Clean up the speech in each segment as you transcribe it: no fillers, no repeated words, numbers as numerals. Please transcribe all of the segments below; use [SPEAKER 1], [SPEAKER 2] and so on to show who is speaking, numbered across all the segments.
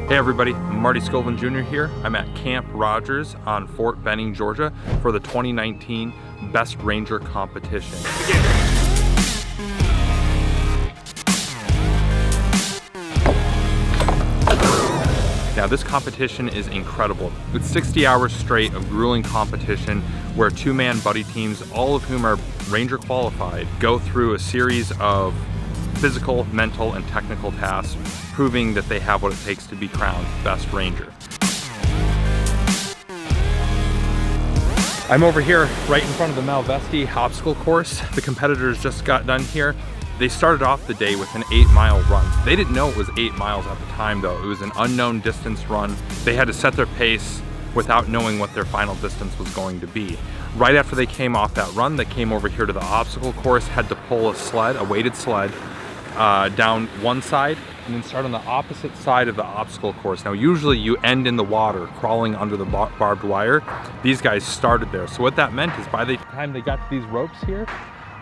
[SPEAKER 1] Hey everybody, Marty Skovlund Jr. here. I'm at Camp Rogers on Fort Benning, Georgia for the 2019 Best Ranger Competition. Now this competition is incredible. It's 60 hours straight of grueling competition where two-man buddy teams, all of whom are Ranger qualified, go through a series of physical, mental, and technical tasks, proving that they have what it takes to be crowned Best Ranger. I'm over here right in front of the Malvesti obstacle course. The competitors just got done here. They started off the day with an 8-mile run. They didn't know it was 8 miles at the time though. It was an unknown distance run. They had to set their pace without knowing what their final distance was going to be. Right after they came off that run, they came over here to the obstacle course, had to pull a sled, a weighted sled, down one side and then start on the opposite side of the obstacle course. Now usually you end in the water crawling under the barbed wire. These guys started there. So what that meant is by the time they got to these ropes here,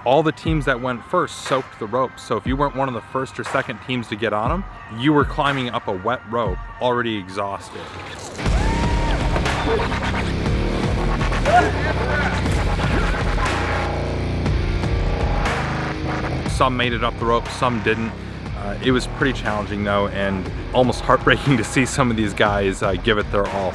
[SPEAKER 1] all the teams that went first soaked the ropes. So if you weren't one of the first or second teams to get on them, you were climbing up a wet rope already exhausted. Some made it up the rope, some didn't. It was pretty challenging though, and almost heartbreaking to see some of these guys give it their all.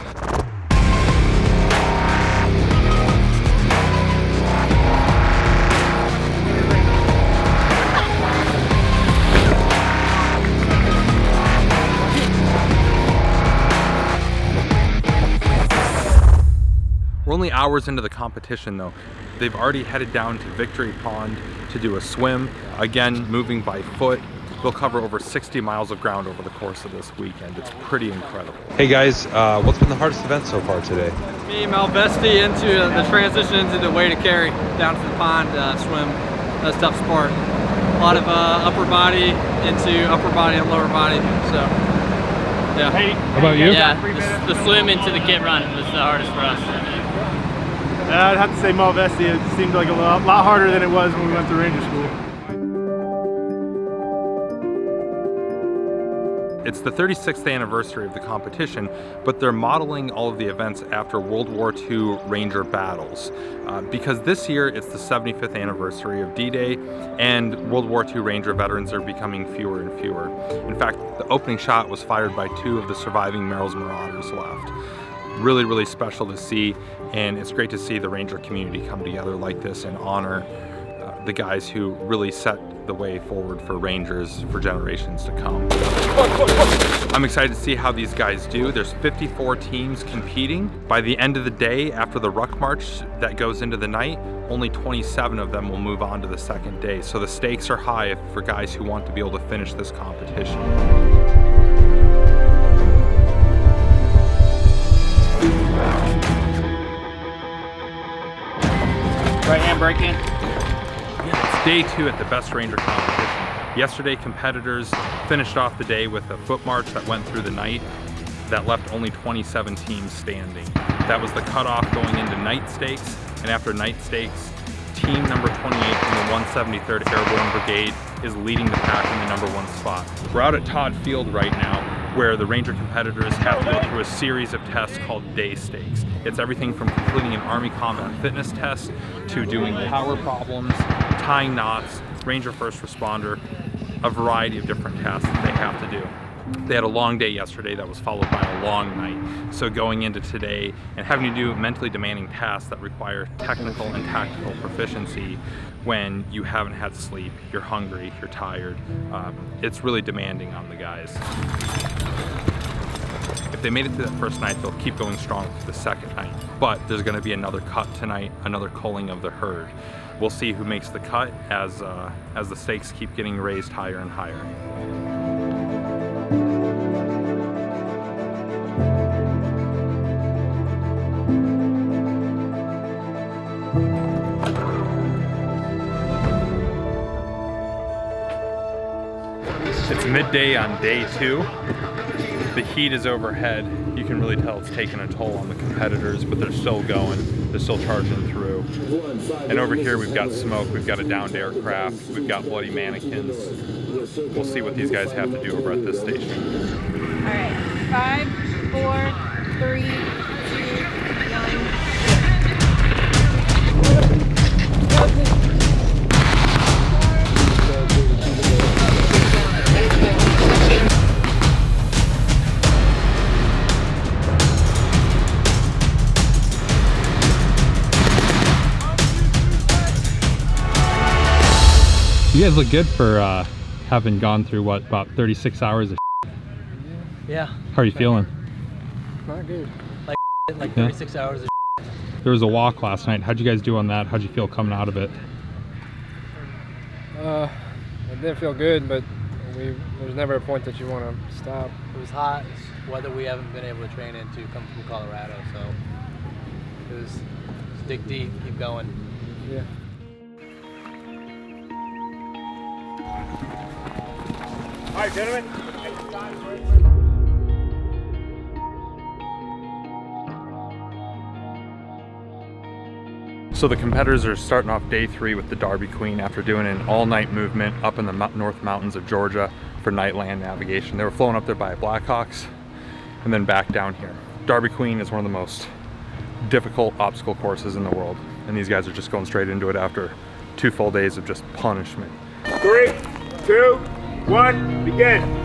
[SPEAKER 1] We're only hours into the competition though. They've already headed down to Victory Pond to do a swim, again moving by foot. They'll cover over 60 miles of ground over the course of this weekend. It's pretty incredible. Hey guys, what's been the hardest event so far today?
[SPEAKER 2] Me and Malvesti into the transition into the way to carry down to the pond swim. That's the toughest part. A lot of upper body into upper body and lower body. So yeah.
[SPEAKER 1] Hey, how about you?
[SPEAKER 3] Yeah, the swim into the kit run was the hardest for us.
[SPEAKER 4] I'd have to say Malvesti. It seemed like a lot harder than it was when we went through Ranger School.
[SPEAKER 1] It's the 36th anniversary of the competition, but they're modeling all of the events after World War II Ranger battles. Because this year it's the 75th anniversary of D-Day, and World War II Ranger veterans are becoming fewer and fewer. In fact, the opening shot was fired by 2 of the surviving Merrill's Marauders left. Really, really special to see, and it's great to see the Ranger community come together like this and honor the guys who really set the way forward for Rangers for generations to come. I'm excited to see how these guys do. There's 54 teams competing. By the end of the day, after the ruck march that goes into the night, only 27 of them will move on to the second day. So the stakes are high for guys who want to be able to finish this competition.
[SPEAKER 3] Right hand break-in.
[SPEAKER 1] It's day 2 at the Best Ranger competition. Yesterday, competitors finished off the day with a foot march that went through the night that left only 27 teams standing. That was the cutoff going into night stakes, and after night stakes, team number 28 from the 173rd Airborne Brigade is leading the pack in the number 1 spot. We're out at Todd Field right now, where the Ranger competitors have to go through a series of tests called day stakes. It's everything from completing an Army combat fitness test to doing power problems, tying knots, Ranger first responder, a variety of different tasks that they have to do. They had a long day yesterday that was followed by a long night. So going into today and having to do mentally demanding tasks that require technical and tactical proficiency when you haven't had sleep, you're hungry, you're tired, it's really demanding on the guys. If they made it to that first night, they'll keep going strong to the second night. But there's going to be another cut tonight, another culling of the herd. We'll see who makes the cut as the stakes keep getting raised higher and higher. It's midday on day 2. The heat is overhead. You can really tell it's taken a toll on the competitors, but they're still going. They're still charging through. And over here we've got smoke, we've got a downed aircraft, we've got bloody mannequins. We'll see what these guys have to do over at this station.
[SPEAKER 5] All right. 5, 4, 3, 2,
[SPEAKER 1] You guys look good for having gone through what, about 36 hours of
[SPEAKER 2] Yeah.
[SPEAKER 1] How are you feeling?
[SPEAKER 2] Not good. Like
[SPEAKER 1] Yeah.
[SPEAKER 2] 36 hours of
[SPEAKER 1] There was a walk last night. How'd you guys do on that? How'd you feel coming out of it?
[SPEAKER 6] It didn't feel good, but there's never a point that you want to stop.
[SPEAKER 2] It was hot. It's weather we haven't been able to train into come from Colorado, so it was dig deep, keep going.
[SPEAKER 6] Yeah.
[SPEAKER 4] All right, gentlemen.
[SPEAKER 1] So the competitors are starting off day 3 with the Derby Queen after doing an all-night movement up in the North Mountains of Georgia for night land navigation. They were flown up there by Blackhawks and then back down here. Derby Queen is one of the most difficult obstacle courses in the world, and these guys are just going straight into it after 2 full days of just punishment.
[SPEAKER 4] 3, 2, 1, begin.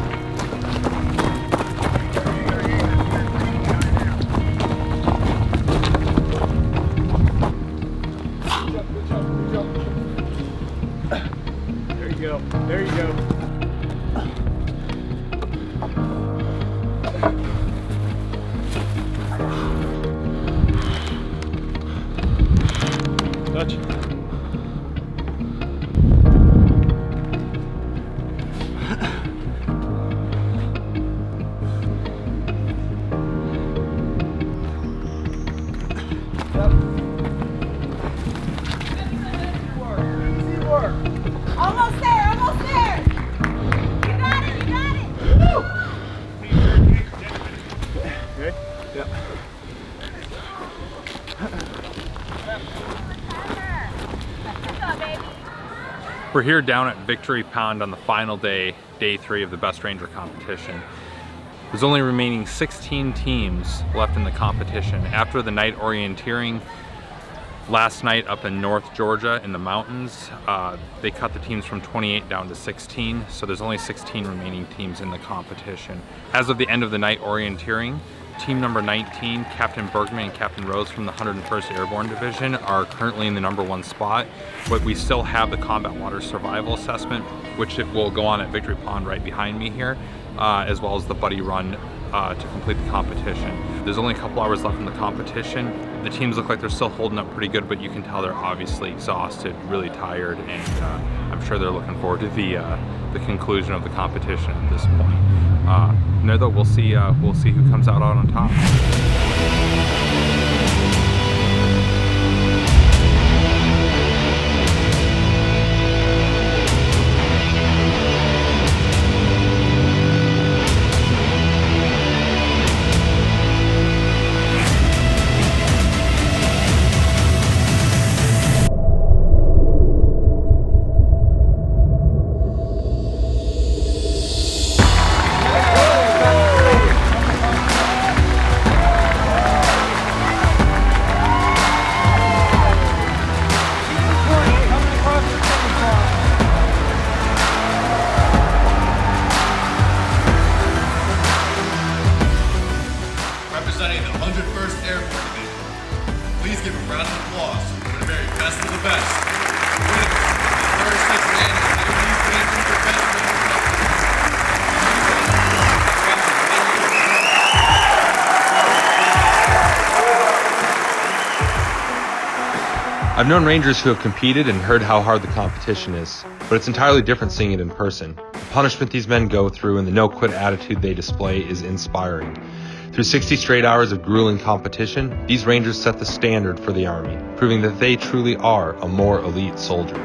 [SPEAKER 4] There you go. There you go. Touch.
[SPEAKER 5] almost there, almost there. You got it, you got it.
[SPEAKER 4] Ready? Yeah.
[SPEAKER 5] Let's go, baby.
[SPEAKER 1] We're here down at Victory Pond on the final day, day 3 of the Best Ranger competition. There's only remaining 16 teams left in the competition. After the night orienteering last night up in North Georgia in the mountains, they cut the teams from 28 down to 16, so there's only 16 remaining teams in the competition. As of the end of the night orienteering, team number 19, Captain Bergman and Captain Rose from the 101st Airborne Division are currently in the #1 spot, but we still have the combat water survival assessment, which it will go on at Victory Pond right behind me here, as well as the buddy run to complete the competition. There's only a couple hours left in the competition. The teams look like they're still holding up pretty good, but you can tell they're obviously exhausted, really tired, and I'm sure they're looking forward to the conclusion of the competition at this point. No, though, we'll see who comes out on top.
[SPEAKER 7] Representing the 101st Airborne Division, please give a round of applause for the very best of the best. Winner, the 36th Annual Ladies Rangers Defense Ranger Competition.
[SPEAKER 1] I've known Rangers who have competed and heard how hard the competition is, but it's entirely different seeing it in person. The punishment these men go through and the no-quit attitude they display is inspiring. Through 60 straight hours of grueling competition, these Rangers set the standard for the Army, proving that they truly are a more elite soldier.